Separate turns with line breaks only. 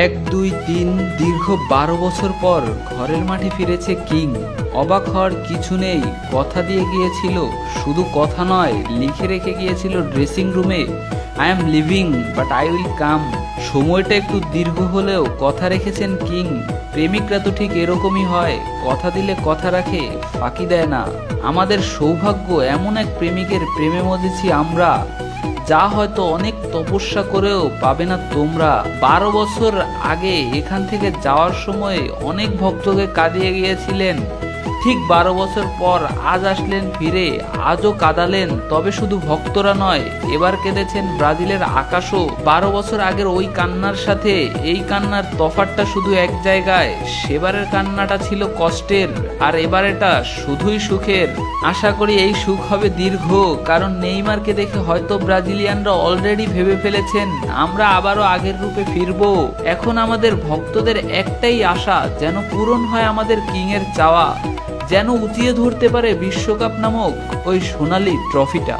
এক দুই তিন দীর্ঘ ১২ বছর পর ঘরের মাঠে ফিরেছে কিং। অবাক হওয়ার কিছু নেই, কথা দিয়ে গিয়েছিল, শুধু কথা নয় লিখে রেখে গিয়েছিল ড্রেসিং রুমে, I am living but I will come. সময়টা একটু দীর্ঘ হলেও কথা রেখেছেন কিং। প্রেমিকরা তো ঠিক এরকমই হয়, কথা দিলে কথা রাখে, ফাঁকি দেয় না। আমাদের সৌভাগ্য এমন এক প্রেমিকের প্রেমে মজেছি আমরা, যা হয়তো অনেক তপস্যা করেও পাবে না তোমরা। ১২ বছর আগে এখান থেকে যাওয়ার সময় অনেক ভক্তকে কাঁদিয়ে গিয়েছিলেন, ঠিক ১২ বছর পর আজ আসলেন ফিরে, আজও কাঁদালেন। তবে শুধু ভক্তরা নয়, এবার কেঁদেছেন ব্রাজিলের আকাশও। ১২ বছর আগের ওই কান্নার সাথে এই কান্নার তফাৎটা শুধু এক জায়গায়, সেবারের কান্নাটা ছিল কষ্টের, আর এবার এটা শুধুই সুখের। আশা করি এই সুখ হবে দীর্ঘ, কারণ নেইমারকে দেখে হয়তো ব্রাজিলিয়ানরা অলরেডি ভেবে ফেলেছেন আমরা আবারও আগের রূপে ফিরবো। এখন আমাদের ভক্তদের একটাই আশা, যেন পূরণ হয় আমাদের কিংয়ের চাওয়া, যেন উঁচিয়ে ধরতে পারে বিশ্বকাপ নামক ওই সোনালী ট্রফিটা।